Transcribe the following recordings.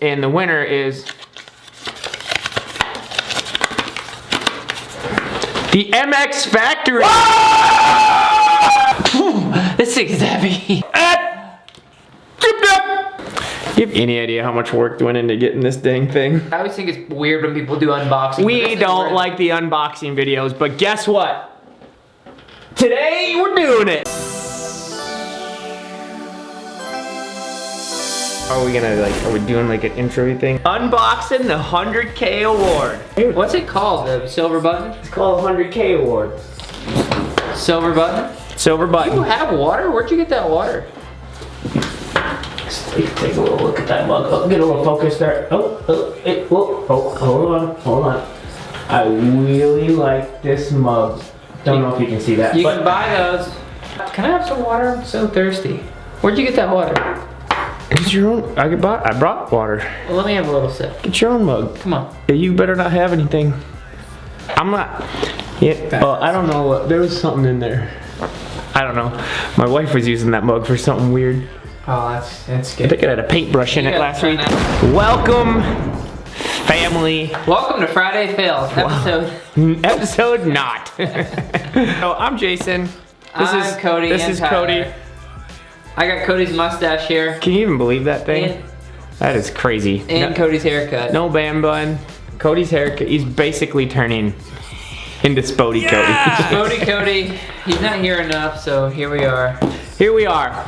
And the winner is the MX Factory. This thing is heavy. You have any idea how much work went into getting this dang thing? I always think it's weird when people do unboxing. We don't like the unboxing videos, but guess what? Today we're doing it. Are we doing like an intro thing? Unboxing the 100K award. What's it called? The silver button? It's called 100K award. Silver button? Silver button. You have water? Where'd you get that water? Take a little look at that mug. Oh, get a little focus there. Hold on. I really like this mug. Don't know if you can see that. You can buy those. Can I have some water? I'm so thirsty. Where'd you get that water? Get your own. I brought water. Well, let me have a little sip. Get your own mug. Come on. You better not have anything. I'm not. Yeah. Oh, I don't know. There was something in there. I don't know. My wife was using that mug for something weird. Oh, that's good. I think it had a paintbrush in it last week. Welcome, family. Welcome to Friday Fails episode not. So I'm Jason. I'm Cody. This is Cody. I got Cody's mustache here. Can you even believe that thing? That is crazy. And Cody's haircut. No bam bun. Cody's haircut. He's basically turning into Spody Cody. Spody Cody. He's not here enough, so here we are. Here we are,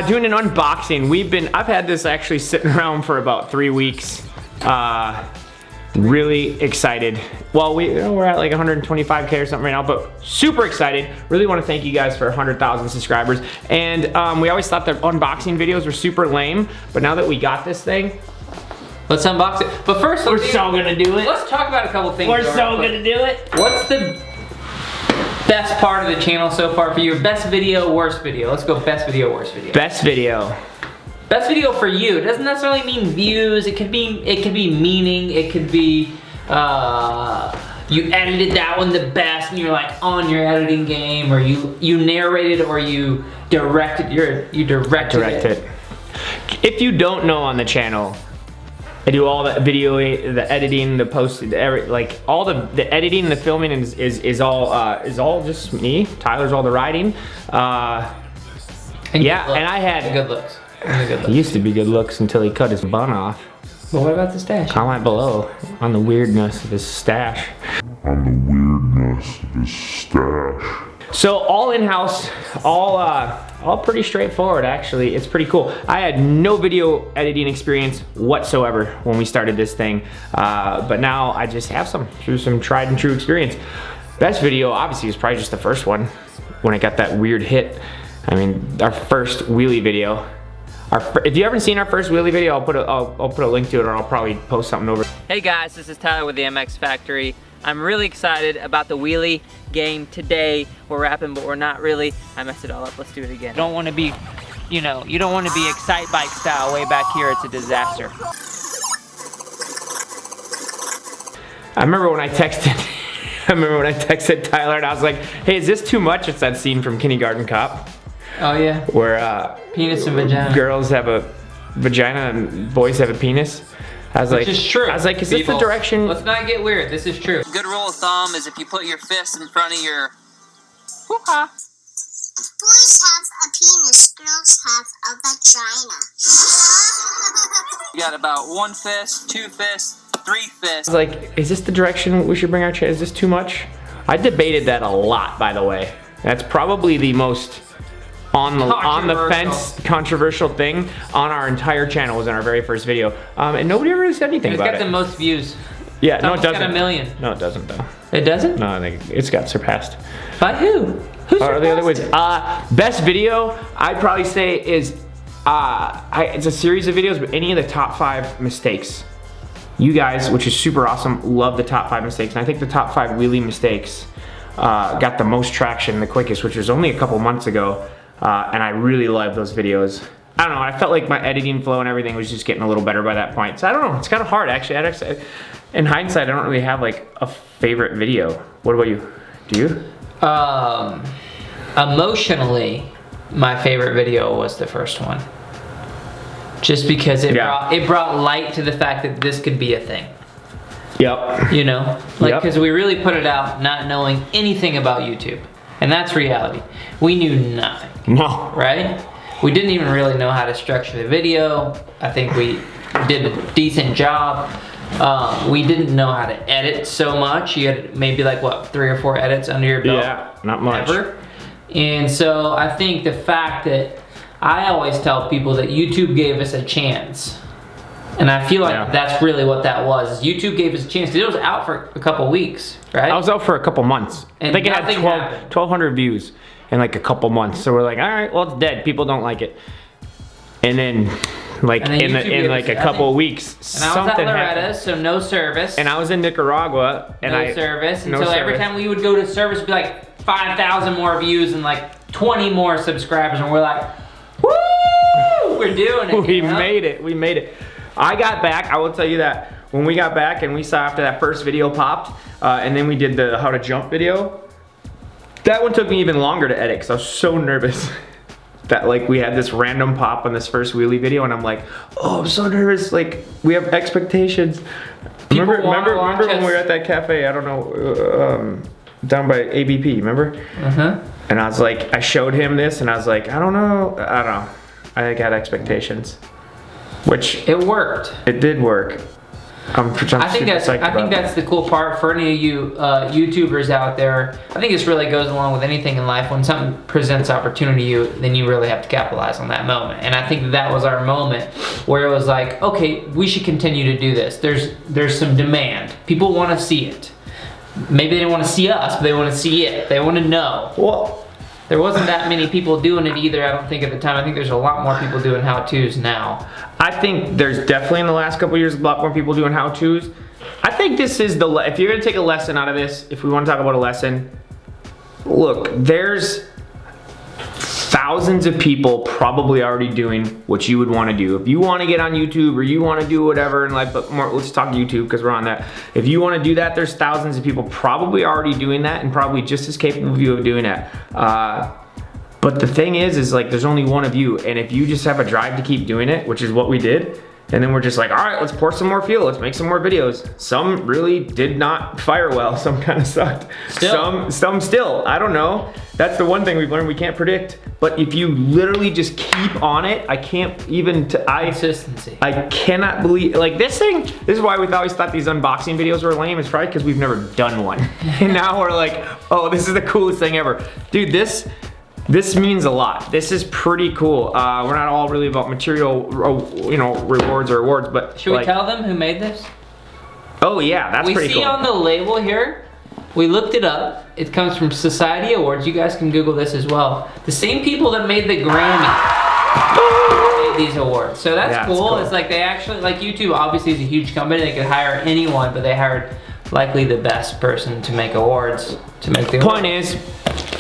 doing an unboxing. I've had this actually sitting around for about 3 weeks. Really excited. Well, we're at like 125K or something right now, but super excited. Really want to thank you guys for 100,000 subscribers. And we always thought the unboxing videos were super lame, but now that we got this thing, let's unbox it. But first, we're so gonna do it. Let's talk about a couple things. We're so gonna do it. What's the best part of the channel so far for you? Best video, worst video. Let's go best video, worst video. Best video. Best video for you. It doesn't necessarily mean views. It could be meaning. It could be you edited that one the best and you're like on your editing game, or you narrated, or you directed it. If you don't know on the channel, I do all the video, the editing, the post, like all the editing, the filming is all just me. Tyler's all the writing. And I had good looks. It used to be good looks until he cut his bun off. But what about the stash? Comment below on the weirdness of his stash. So all in-house, all pretty straightforward actually. It's pretty cool. I had no video editing experience whatsoever when we started this thing, but now I just have some through some tried and true experience. Best video obviously was probably just the first one when it got that weird hit. I mean, our first wheelie video. If you haven't seen our first wheelie video, I'll put a link to it, or I'll probably post something over. Hey guys, this is Tyler with the MX Factory. I'm really excited about the wheelie game today. We're rapping, but we're not really. I messed it all up. Let's do it again. You don't want to be, you don't want to be Excite Bike style way back here. It's a disaster. I remember when I texted Tyler and I was like, hey, is this too much? It's that scene from Kindergarten Cop. Oh yeah. Where penis and vagina. Girls have a vagina and boys have a penis. I was Which is true. I was like, is this the direction? Let's not get weird. This is true. Good rule of thumb is if you put your fist in front of your hoo-ha. Boys have a penis, girls have a vagina. You got about 1 fist, 2 fists, 3 fists. I was like, is this the direction we should bring our channel? Is this too much? I debated that a lot, by the way. That's probably the most on the fence controversial thing on our entire channel. Was in our very first video, and nobody ever really said anything about it. It's got the most views. Yeah, it's no, it doesn't. Got 1 million. No, it doesn't though. It doesn't? No, I think it's got surpassed. By who? Who's the other ways? Best video, I'd probably say is it's a series of videos, but any of the top 5 mistakes. You guys, which is super awesome, love the top 5 mistakes, and I think the top 5 wheelie mistakes got the most traction the quickest, which was only a couple months ago. And I really love those videos. I don't know, I felt like my editing flow and everything was just getting a little better by that point. So I don't know, it's kind of hard actually. In hindsight, I don't really have like a favorite video. What about you? Do you? Emotionally, my favorite video was the first one. Just because it brought light to the fact that this could be a thing. Yep. You know, like, because we really put it out not knowing anything about YouTube, and that's reality. We knew nothing. No. Right? We didn't even really know how to structure the video. I think we did a decent job. We didn't know how to edit so much. You had maybe like what, 3 or 4 edits under your belt? Yeah, not much. Ever. And so I think the fact that I always tell people that YouTube gave us a chance. And I feel like that's really what that was. YouTube gave us a chance because it was out for a couple weeks, right? I was out for a couple months. And I think it had 1,200 views in like a couple months. So we're like, all right, well, it's dead. People don't like it. And then, like, in like a couple of weeks, and I was at Loretta, happened. so no service. And I was in Nicaragua, and no service. And so every time we would go to service, it'd be like 5,000 more views and like 20 more subscribers, and we're like, woo! We're doing it. We made it. We made it. I got back. I will tell you that when we got back and we saw after that first video popped, and then we did the how to jump video. That one took me even longer to edit because I was so nervous. That like we had this random pop on this first wheelie video, and I'm like, oh, I'm so nervous. Like we have expectations. Remember when we were at that cafe? I don't know, down by ABP. Remember? And I was like, I showed him this, and I was like, I don't know. I got expectations, which it worked. It did work. I think that's the cool part for any of you YouTubers out there. I think this really goes along with anything in life. When something presents opportunity to you, then you really have to capitalize on that moment. And I think that was our moment where it was like, okay, we should continue to do this. There's some demand. People want to see it. Maybe they don't want to see us, but they want to see it. They want to know. Well, there wasn't that many people doing it either, I don't think, at the time. I think there's a lot more people doing how-tos now. I think there's definitely in the last couple of years a lot more people doing how-tos. I think this is if you're gonna take a lesson out of this, if we want to talk about a lesson, look, there's thousands of people probably already doing what you would want to do. If you want to get on YouTube or you want to do whatever in life, but more, let's talk YouTube because we're on that. If you want to do that, there's thousands of people probably already doing that and probably just as capable of you of doing that. But the thing is like there's only one of you, and if you just have a drive to keep doing it, which is what we did, and then we're just like, all right, let's pour some more fuel, let's make some more videos. Some really did not fire well, some kind of sucked. Some still, I don't know. That's the one thing we've learned, we can't predict. But if you literally just keep on it, I can't even, consistency. I cannot believe, like this is why we always thought these unboxing videos were lame. It's probably because we've never done one. And now we're like, oh, this is the coolest thing ever. Dude, this means a lot. This is pretty cool. We're not all really about material, rewards or awards, but should we tell them who made this? Oh yeah, that's pretty cool. We see on the label here, we looked it up. It comes from Society Awards. You guys can Google this as well. The same people that made the Grammy made these awards. So that's cool. It's like they actually, like YouTube obviously is a huge company. They could hire anyone, but they hired likely the best person to make awards, to make the awards. Point is,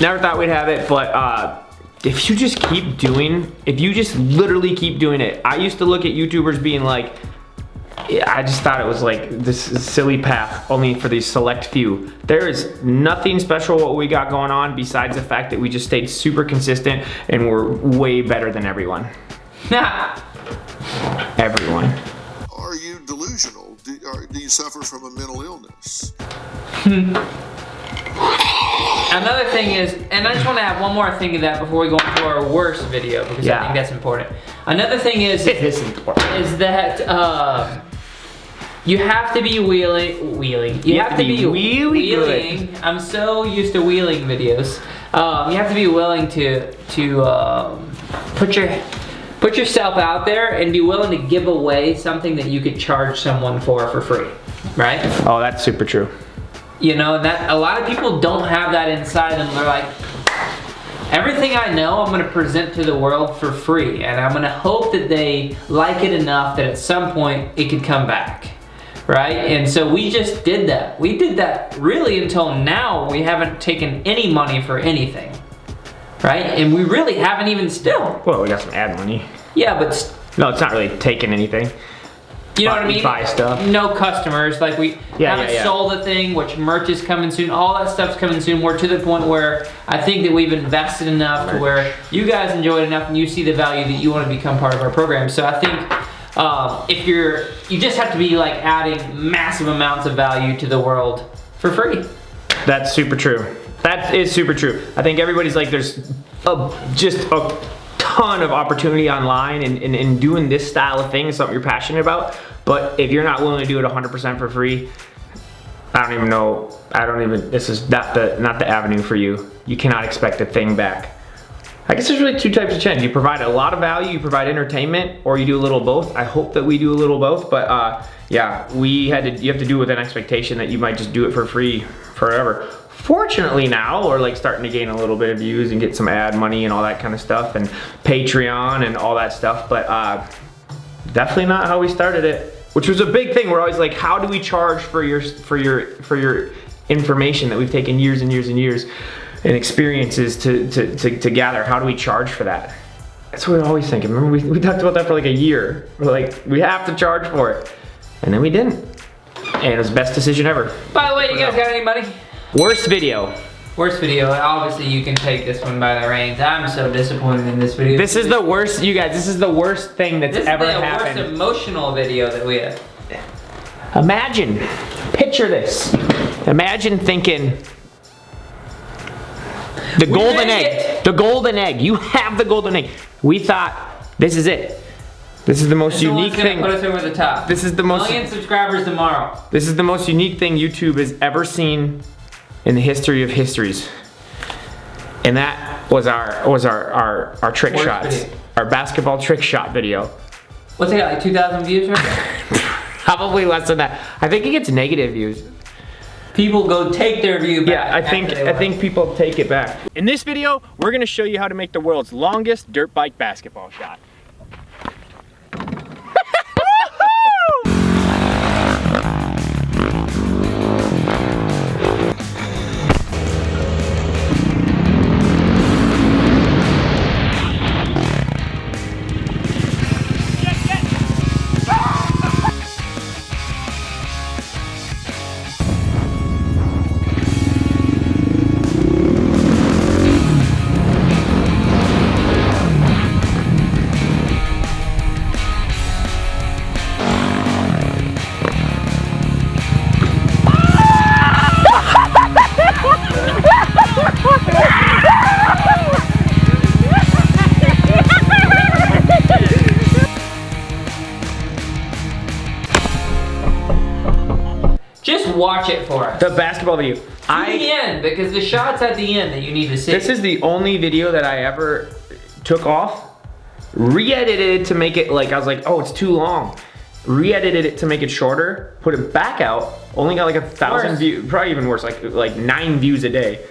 never thought we'd have it, but if you just keep doing, if you just literally keep doing it. I used to look at YouTubers being like, I just thought it was like this silly path only for these select few. There is nothing special what we got going on besides the fact that we just stayed super consistent and we're way better than everyone. Everyone. Are you delusional? Do you suffer from a mental illness? Another thing is, and I just want to add one more thing to that before we go into our worst video, because I think that's important. Another thing is, is that you have to be wheeling. You have to be wheeling. I'm so used to wheeling videos. You have to be willing to put yourself out there and be willing to give away something that you could charge someone for free, right? Oh, that's super true. You know, that a lot of people don't have that inside them. They're like, everything I know, I'm gonna present to the world for free, and I'm gonna hope that they like it enough that at some point it could come back, right? And so we just did that. We did that really until now. We haven't taken any money for anything, right? And we really haven't even still. Well, we got some ad money. Yeah, but no, it's not really taking anything. You know what I mean? buy stuff. No customers. Like we haven't sold a thing, which merch is coming soon. All that stuff's coming soon. We're to the point where I think that we've invested enough to where you guys enjoy it enough and you see the value that you want to become part of our program. So I think if you just have to be like adding massive amounts of value to the world for free. That's super true. That is super true. I think everybody's like, there's just a ton of opportunity online and doing this style of thing is something you're passionate about. But if you're not willing to do it 100% for free, I don't even know. This is not the avenue for you. You cannot expect a thing back. I guess there's really two types of channels. You provide a lot of value, you provide entertainment, or you do a little both. I hope that we do a little both, but yeah, you have to do it with an expectation that you might just do it for free forever. Fortunately now, we're like starting to gain a little bit of views and get some ad money and all that kind of stuff, and Patreon and all that stuff, but definitely not how we started it, which was a big thing. We're always like, how do we charge for your information that we've taken years and years and years and experiences to gather? How do we charge for that? That's what we're always thinking. Remember, we talked about that for like a year. We're like, we have to charge for it, and then we didn't, and it was the best decision ever. By the way, you guys got any money? Worst video. Worst video. Obviously, you can take this one by the reins. I'm so disappointed in this video. This is the worst, you guys. This is the worst thing that's ever happened. This is the worst emotional video that we have. Imagine, picture this. Imagine thinking, the golden egg. The golden egg. You have the golden egg. We thought, this is it. This is the most unique thing. Put us over the top. This is the most. 1 million subscribers tomorrow. This is the most unique thing YouTube has ever seen in the history of histories, and that was our trick Worst shots, video. our basketball trick shot video. What's it got? Like 2,000 views right now? Probably less than that. I think it gets negative views. People go take their view back. Yeah, I think people take it back. In this video, we're gonna show you how to make the world's longest dirt bike basketball shot. Just watch it for us. The basketball video. To the end, because the shot's at the end that you need to see. This is the only video that I ever took off, re-edited it to make it like, I was like, oh, it's too long. Re-edited it to make it shorter, put it back out, only got like 1,000 views, probably even worse, like 9 views a day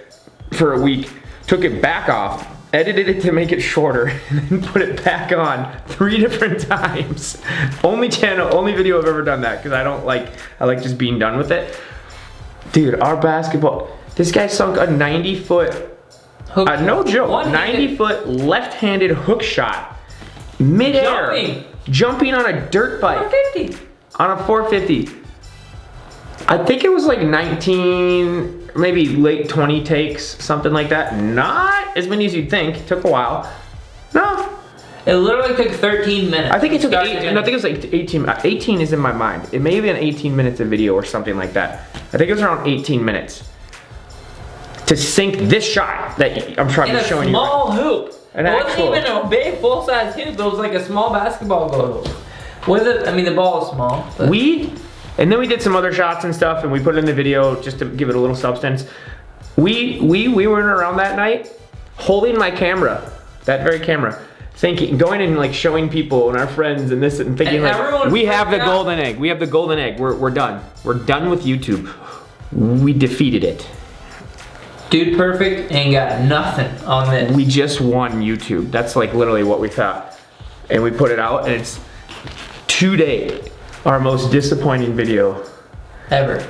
for a week. Took it back off, edited it to make it shorter, and then put it back on 3 different times. Only video I've ever done that, because I like just being done with it. Dude, our basketball, this guy sunk a 90-foot, no joke, 90-foot left-handed hook shot, mid-air, jumping on a dirt bike. 450. On a 450. I think it was like 19, maybe late 20 takes, something like that. Not as many as you'd think. Took a while. No. It literally took 13 minutes. I think it took 18. No, I think it was like 18. 18 is in my mind. It may have been 18 minutes of video or something like that. I think it was around 18 minutes to sink this shot that I'm trying to show you. In a small hoop. It wasn't even a big full-size hoop. It was like a small basketball goal. I mean, the ball is small. But. And then we did some other shots and stuff, and we put it in the video just to give it a little substance. We went around that night holding my camera, that very camera, thinking, going and like showing people and our friends and this and thinking like, we have the golden egg. We have the golden egg. We're done. We're done with YouTube. We defeated it. Dude Perfect ain't got nothing on this. We just won YouTube. That's like literally what we thought. And we put it out, and it's today our most disappointing video ever.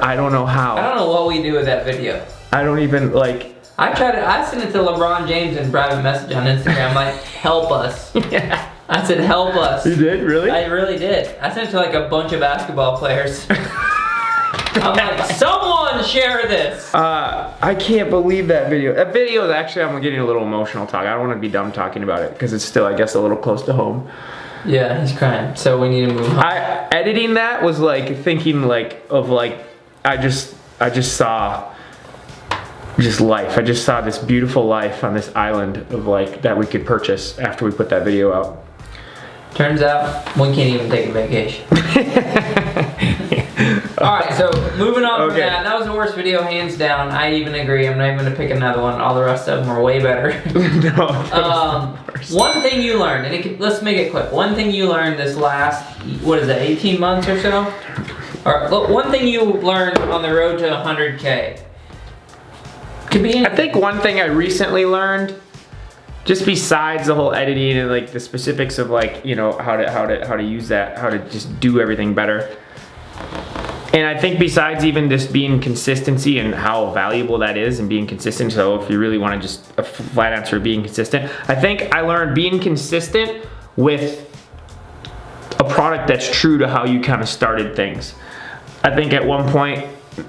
I don't know how. I don't know what we do with that video. I don't even like. I sent it to LeBron James in private message on Instagram, like, help us. Yeah. I said, help us. You did? Really? I really did. I sent it to like a bunch of basketball players. I'm like, someone share this. I can't believe that video. That video is actually, I'm getting a little emotional talk. I don't want to be dumb talking about it because it's still, I guess, a little close to home. Yeah, he's crying. So we need to move on. Editing that was like thinking like of like, I just saw just life. I just saw this beautiful life on this island of like that we could purchase after we put that video out. Turns out we can't even take a vacation. Alright, so moving on from that. That was the worst video, hands down. I even agree. I'm not even gonna pick another one. All the rest of them are way better. One thing you learned, and let's make it quick. One thing you learned this last, what is that, 18 months or so? Or one thing you learned on the road to 100K. Could be anything. I think one thing I recently learned, just besides the whole editing and like the specifics of like, you know, how to use that, how to just do everything better. And I think besides even just being consistency and how valuable that is and being consistent, so if you really want to just a flat answer of being consistent, I think I learned being consistent with a product that's true to how you kind of started things. I think at one point,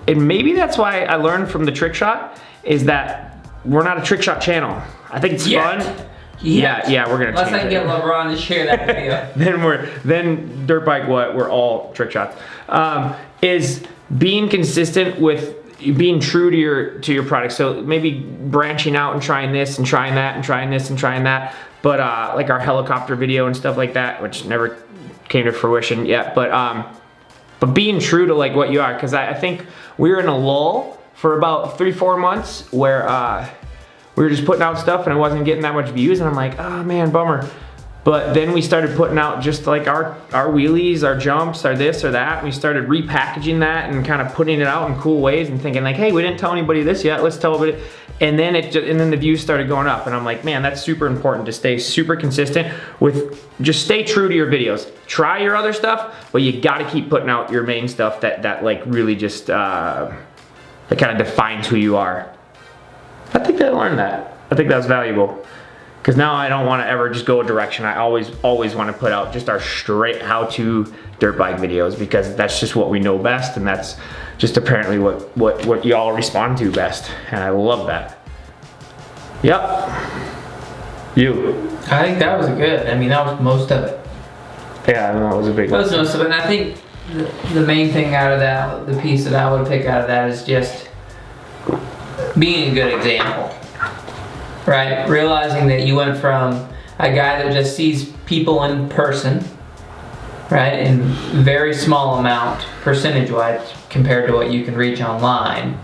and maybe that's why I learned from the trick shot, is that we're not a trick shot channel. I think it's fun. Yeah, we're gonna Unless change I can it. get LeBron to share that video. then dirt bike what? We're all trick shots. Is being consistent with being true to your product. So maybe branching out and trying this and trying that and trying this and trying that. But like our helicopter video and stuff like that, which never came to fruition yet. But being true to like what you are, because I think we were in a lull for about 3-4 months where we were just putting out stuff and it wasn't getting that much views, and I'm like, oh man, bummer. But then we started putting out just like our wheelies, our jumps, our this or that, and we started repackaging that and kind of putting it out in cool ways and thinking like, hey, we didn't tell anybody this yet, let's tell everybody. And then then the views started going up, and I'm like, man, that's super important to stay super consistent with, just stay true to your videos. Try your other stuff, but you got to keep putting out your main stuff that like really just that kind of defines who you are. I think I learned that. I think that's valuable. Because now I don't want to ever just go a direction. I always want to put out just our straight how-to dirt bike videos, because that's just what we know best, and that's just apparently what y'all respond to best. And I love that. Yep. You. I think that was good. I mean, that was most of it. Yeah, that was a big one. That was most of it. And I think the main thing out of that, the piece that I would pick out of that is just being a good example. Right? Realizing that you went from a guy that just sees people in person, right, in very small amount, percentage-wise, compared to what you can reach online,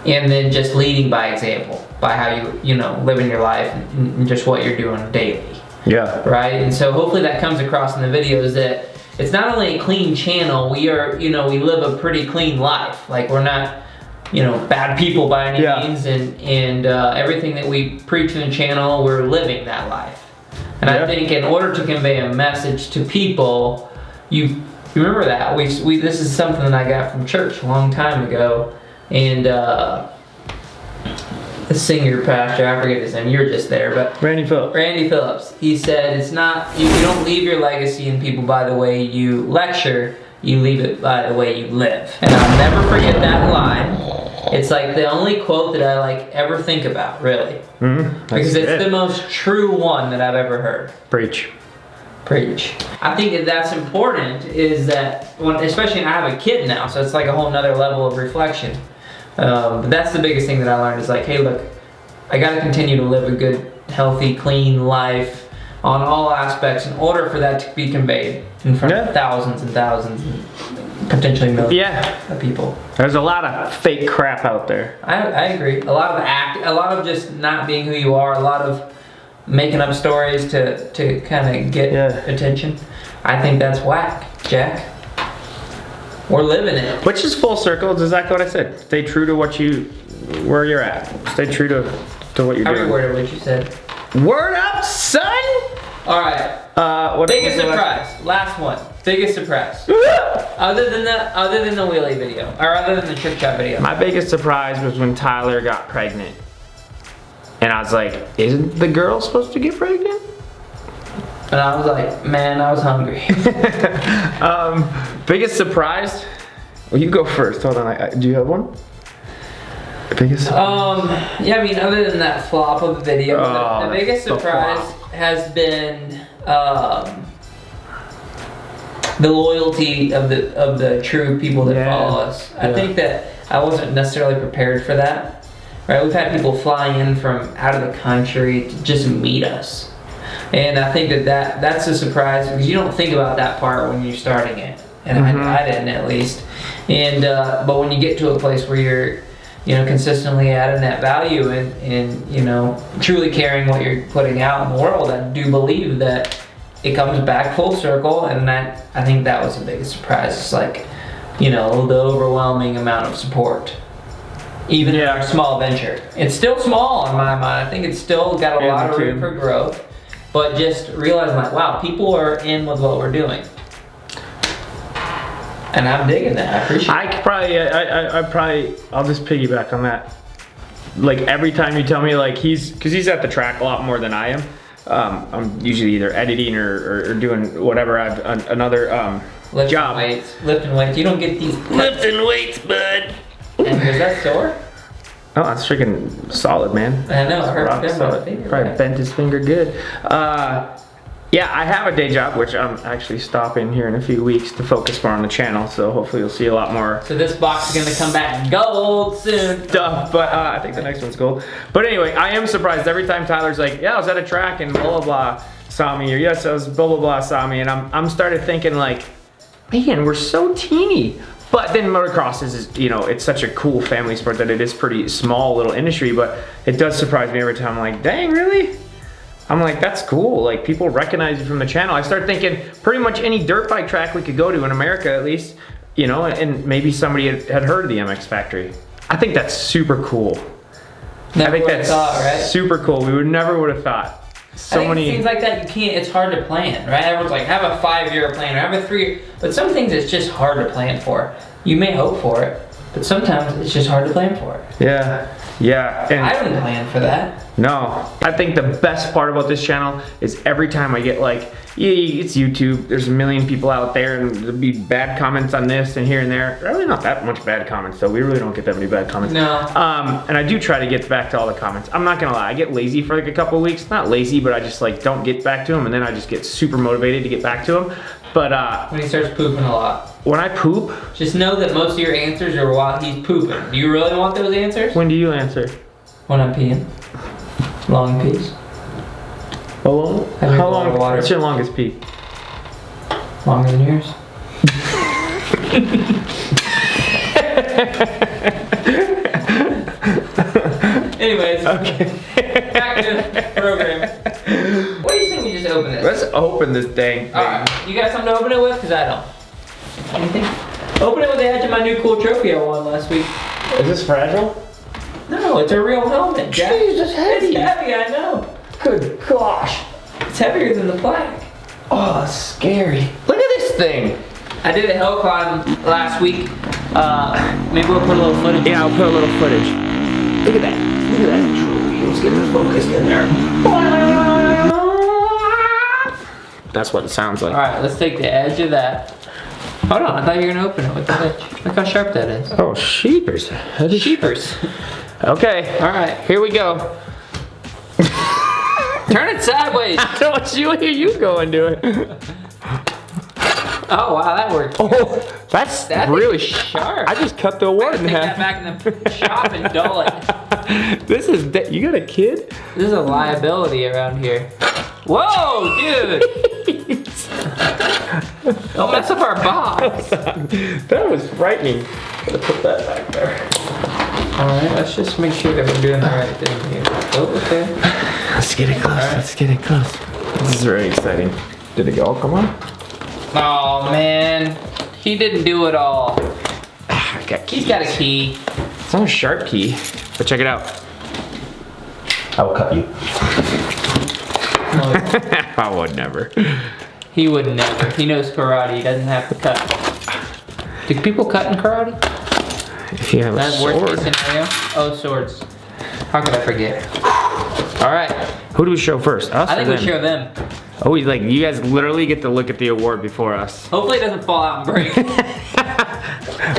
and then just leading by example, by how you living your life and just what you're doing daily. Yeah. Right? And so hopefully that comes across in the videos, that it's not only a clean channel, we are, we live a pretty clean life. Like, we're not, bad people by any means, and everything that we preach in the channel, we're living that life. And I think in order to convey a message to people, you remember that this is something that I got from church a long time ago, and the senior pastor, I forget his name, you were just there, but Randy Phillips, he said, it's not, you don't leave your legacy in people by the way you lecture, you leave it by the way you live. And I'll never forget that line. It's like the only quote that I ever think about, really. Because it's the most true one that I've ever heard. Preach. I think that's important, is that, especially I have a kid now, so it's like a whole nother level of reflection. But that's the biggest thing that I learned, is like, hey, look, I got to continue to live a good, healthy, clean life on all aspects in order for that to be conveyed in front of thousands and thousands and potentially millions of people. There's a lot of fake crap out there. I agree. A lot of just not being who you are, a lot of making up stories to kind of get attention. I think that's whack, Jack. We're living it. Which is full circle, is exactly what I said. Stay true to where you're at. Stay true to what you're doing. Every word of what you said. Word up, son! Alright. Biggest surprise. Last one. Biggest surprise. other than the wheelie video. Or other than the trick shot video. My biggest surprise was when Tyler got pregnant. And I was like, isn't the girl supposed to get pregnant? And I was like, man, I was hungry. Biggest surprise? Well, you go first. Hold on. Do you have one? Biggest surprise? Yeah, I mean, other than that flop of the video, the biggest surprise has been the loyalty of the true people that follow us. I think that I wasn't necessarily prepared for that. Right? We've had people fly in from out of the country to just meet us. And I think that's a surprise because you don't think about that part when you're starting it. And I didn't, at least. And but when you get to a place where you're, you know, consistently adding that value and you know, truly caring what you're putting out in the world, I do believe that it comes back full circle. And I think that was the biggest surprise. It's like, you know, the overwhelming amount of support. Even in our small venture. It's still small in my mind. I think it's still got a lot of room for growth. But just realizing, like, wow, people are in with what we're doing. And I'm digging that. I appreciate it. I'll just piggyback on that. Like, every time you tell me, like, because he's at the track a lot more than I am. I'm usually either editing or doing whatever. I've another job. Lifting weights. You don't get these lifting weights, bud. And is that sore? Oh, that's freaking solid, man. I know. I heard solid. Probably bent his finger good. Yeah, I have a day job, which I'm actually stopping here in a few weeks to focus more on the channel. So hopefully you'll see a lot more. So this box is gonna come back gold soon. Stuff, but I think the next one's gold. But anyway, I am surprised every time Tyler's like, yeah, I was at a track and blah blah blah saw me, or yes, I was blah blah blah saw me, and I'm started thinking like, man, we're so teeny. But then motocross is, you know, it's such a cool family sport that it is pretty small little industry, but it does surprise me every time. I'm like, dang, really? I'm like, that's cool. Like, people recognize you from the channel. I start thinking pretty much any dirt bike track we could go to in America, at least, you know, and maybe somebody had heard of the MX Factory. I think that's super cool. Never would have thought, right? Super cool. We never would have thought. So many. It seems like that it's hard to plan, right? Everyone's like, have a 5-year plan or have a 3-year, but some things it's just hard to plan for. You may hope for it, but sometimes it's just hard to plan for it. Yeah, yeah. And I don't plan for that. No, I think the best part about this channel is every time I get like, yeah, it's YouTube, there's a million people out there and there'll be bad comments on this and here and there. Really not that much bad comments though. We really don't get that many bad comments. No. And I do try to get back to all the comments. I'm not gonna lie, I get lazy for like a couple of weeks. Not lazy, but I just like don't get back to them, and then I just get super motivated to get back to them. But when he starts pooping a lot. When I poop, just know that most of your answers are while he's pooping. Do you really want those answers? When do you answer? When I'm peeing. Long pees. How long? What's your longest pee? Longer than yours. Anyways, okay. Back to the program. What do you think we just open this? Let's open this dang thing. Alright, you got something to open it with? Because I don't. Anything? Open it with the edge of my new cool trophy I won last week. Is this fragile? No, it's a real helmet, Jack. Jesus, heavy. It's heavy, I know. Good gosh. It's heavier than the flag. Oh, scary. Look at this thing. I did a hill climb last week. Maybe we'll put a little footage. Yeah, I'll put a little footage. Look at that. Look at that trophy. Let's get it focused in there. That's what it sounds like. Alright, let's take the edge of that. Hold on, I thought you were gonna open it with the edge. Look how sharp that is. Oh, sheepers. Sheepers. Okay. Alright. Here we go. Turn it sideways. I don't see where you go and do it. Oh wow, that worked. Oh, that's really sharp. I just cut the wood in half. Take that back in the shop and dull it. This is, you got a kid? This is a liability around here. Whoa, dude! Don't mess up our box. That was frightening. Gotta put that back there. Alright, let's just make sure that we're doing the right thing here. Oh, okay. Let's get it close. Right. Let's get it close. This is very exciting. Did it all come on? Oh man, he didn't do it all. I got keys. He's got a key. It's not a sharp key, but check it out. I will cut you. I would never. He would never. He knows karate. He doesn't have to cut. Do people cut in karate? If you have a sword. Worst case scenario. Oh, swords. How could I forget? All right. Who do we show first? Us I think we show them. Oh, like you guys literally get to look at the award before us. Hopefully it doesn't fall out and break.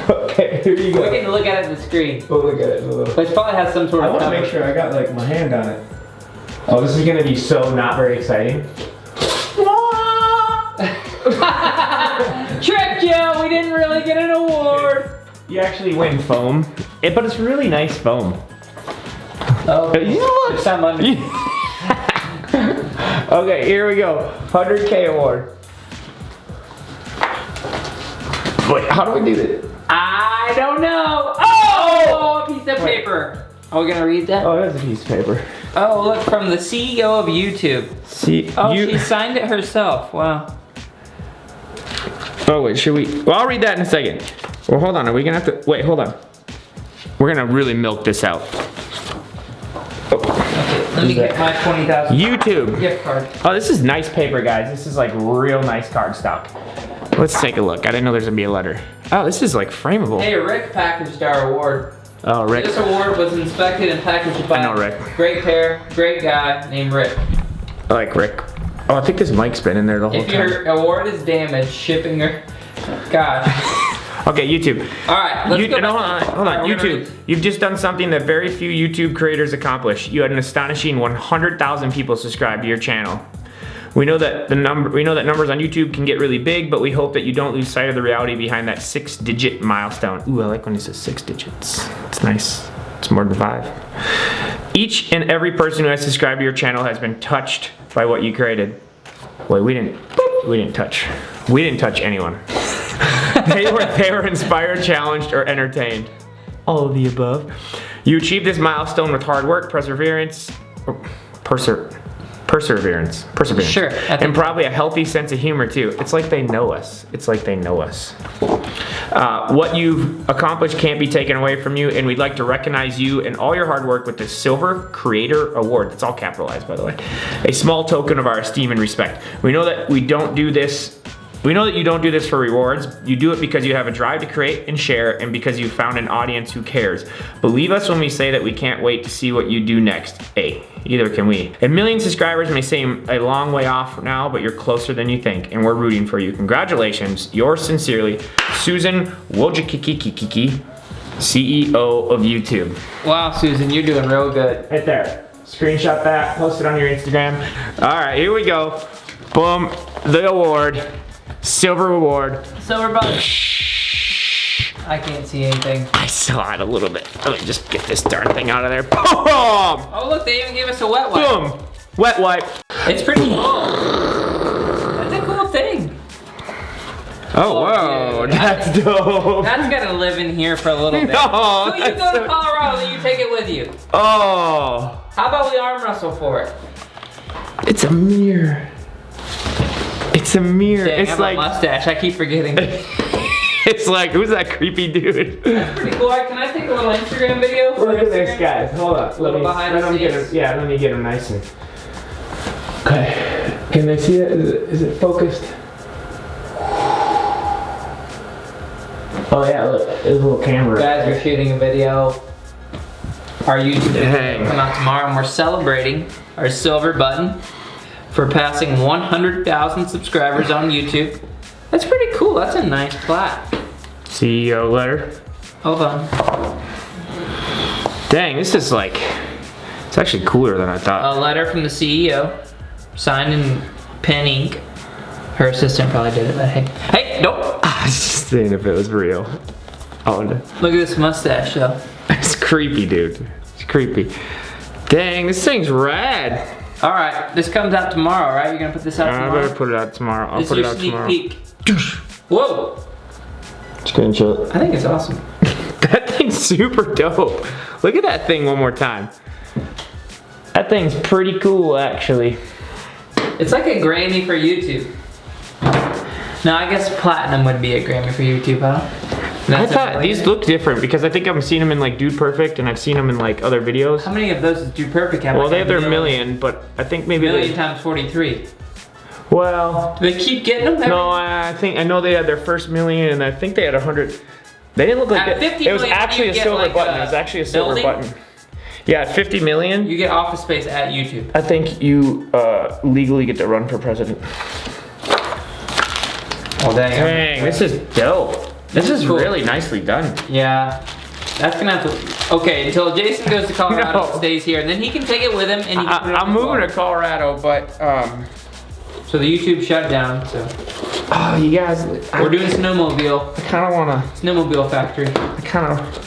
Okay, here you go. We're getting to look at it on the screen. We'll look at it in a little. Which probably has some sort I of want to make sure I got like my hand on it. Oh, this is gonna be so not very exciting. Tricked you! We didn't really get an award. You actually win foam, but it's really nice foam. Oh, You look. there's some under. Okay, here we go. 100K award. Wait, how do we do this? I don't know. Oh, a piece of paper. Are we gonna read that? Oh, that's a piece of paper. Oh, look, from the CEO of YouTube. See, Oh, she signed it herself. Wow. Oh wait, should we? Well, I'll read that in a second. Well, hold on. Are we gonna have to? Wait, hold on. We're gonna really milk this out. Okay, let me get my 20,000 YouTube. gift card. Oh, this is nice paper, guys. This is like real nice cardstock. Let's take a look. I didn't know there's gonna be a letter. Oh, this is like frameable. Hey, Rick packaged our award. Oh, Rick. This award was inspected and packaged by I know Rick. great guy named Rick. I like Rick. Oh, I think this mic's been in there the whole If time. your award is damaged, shipping or... Gosh. Okay, YouTube. Alright, let's go no, back. hold on. Alright, we're gonna YouTube. You've just done something that very few YouTube creators accomplish. You had an astonishing 100,000 people subscribe to your channel. We know that numbers on YouTube can get really big, but we hope that you don't lose sight of the reality behind that 6-digit milestone. Ooh, I like when it says 6 digits. It's nice. It's more than 5. Each and every person who has subscribed to your channel has been touched by what you created. Wait, we didn't touch anyone. They were inspired, challenged, or entertained. All of the above. You achieved this milestone with hard work, perseverance. Sure. And probably a healthy sense of humor too. It's like they know us. What you've accomplished can't be taken away from you, and we'd like to recognize you and all your hard work with this Silver Creator Award. That's all capitalized, by the way. A small token of our esteem and respect. We know that you don't do this for rewards. You do it because you have a drive to create and share, and because you found an audience who cares. Believe us when we say that we can't wait to see what you do next. Hey, either can we. A million subscribers may seem a long way off now, but you're closer than you think, and we're rooting for you. Congratulations. Yours sincerely, Susan Wojcicki, CEO of YouTube. Wow, Susan, you're doing real good. Right there. Screenshot that, post it on your Instagram. All right, here we go. Boom, the award. Silver award. Silver button. I can't see anything. I saw it a little bit. Let me just get this darn thing out of there. Boom! Oh look, they even gave us a wet wipe. Boom! Wet wipe. It's pretty cool. That's a cool thing. Oh, whoa, dude. that's dope. That's gotta live in here for a little bit. No, So you go to Colorado, then you take it with you. Oh. How about we arm wrestle for it? It's a mirror. It's a mirror. Dang, I It's have a like, mustache. I keep forgetting. it's like, who's that creepy dude? That's pretty cool. Can I take a little Instagram video? Look at Instagram? this, guys. Hold up. Little behind the let me get scenes. him. Yeah, let me get him nice and. Okay. Can they see it? Is it focused? Oh yeah, look. There's a little camera. Guys, we're shooting a video. Our YouTube video Dang. will come out tomorrow, and we're celebrating our silver button for passing 100,000 subscribers on YouTube. That's pretty cool. That's a nice plaque. CEO letter. Hold on. Dang, this is like, it's actually cooler than I thought. A letter from the CEO, signed in pen ink. Her assistant probably did it, but hey, nope. I was just saying if it was real. Oh, no. Look at this mustache, though. It's creepy, dude. It's creepy. Dang, this thing's rad. All right, this comes out tomorrow, right? You're gonna put this out I tomorrow? better put it out tomorrow. I'll This put is it your out sneak tomorrow. peek. Whoa, Screenshot. I think it's awesome. That thing's super dope. Look at that thing one more time. That thing's pretty cool, actually. It's like a Grammy for YouTube. No, I guess platinum would be a Grammy for YouTube, huh? I thought these look different because I think I've seen them in like Dude Perfect and I've seen them in like other videos. How many of those does Do Perfect have? Well, Like they a have their million, but I think maybe million they. times 43. Well, Do they keep getting them? no, I know they had their first million and I think they had 100. They didn't look like At that. 50 It was million, actually you a get silver like button. a It was actually a silver building? button. Yeah, 50 million. You get Office Space at YouTube. I think you legally get to run for president. Oh dang. Dang, this is dope. This is Cool. really nicely done. Yeah. That's gonna have to. Okay, until Jason goes to Colorado, No. stays here, and then he can take it with him, and he can put it on I'm his moving blog. to Colorado, but So the YouTube shut down. So oh, you guys, we're doing snowmobile. I kind of wanna. Snowmobile factory. I kind of.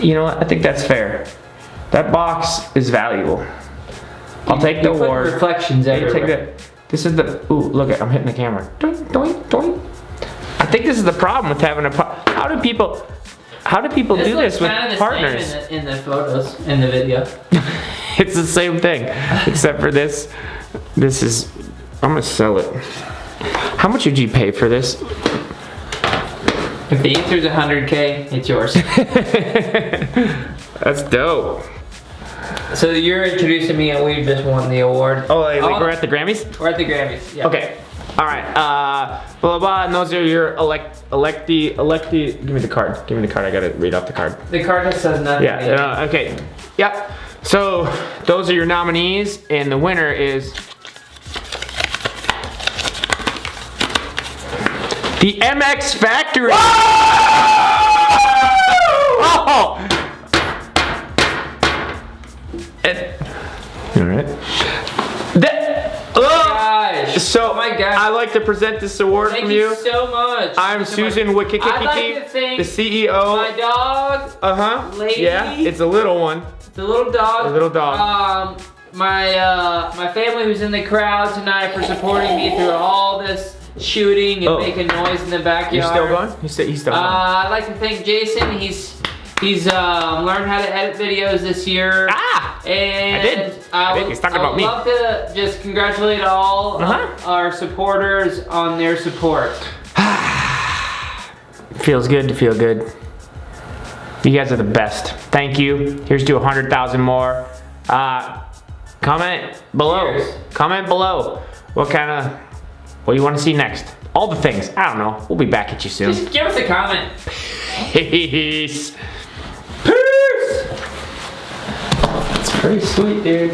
You know what? I think that's fair. That box is valuable. I'll take the You put award. reflections You everywhere. take that. This is the. Ooh, look at. I'm hitting the camera. Doink, doink, doink. I think this is the problem with having a. How do people do looks this with kinda the partners? same in the photos, in the video. It's the same thing, except for this. This is. I'm gonna sell it. How much would you pay for this? If the answer is 100K, it's yours. That's dope. So you're introducing me, and we just won the award. Oh, like we're at the Grammys? We're at the Grammys. Yeah. Okay. All right. Blah blah. And those are your electee. Give me the card. Give me the card. I gotta read off the card. The card that says nothing. Yeah. Okay. Yep. So those are your nominees, and the winner is the MX Factory. Oh! All right. Gosh. So Oh my gosh. I'd like to present this award Thank from you you. so much. I'm Thank you so Susan much. I'd like to Wikikiki, thank the CEO. my dog. Lady. Yeah, it's a little one. The little dog. A little dog. My family who's in the crowd tonight for supporting me through all this shooting and Oh. making noise in the backyard. You still going? He's still going. I'd like to thank Jason. He's learned how to edit videos this year. And I did. He's talking about me. I'd love to just congratulate all Uh-huh. our supporters on their support. Feels good to feel good. You guys are the best. Thank you. Here's to 100,000 more. Comment below. Cheers. Comment below. What do you want to see next? All the things. I don't know. We'll be back at you soon. Just give us a comment. Peace. It's pretty sweet, dude.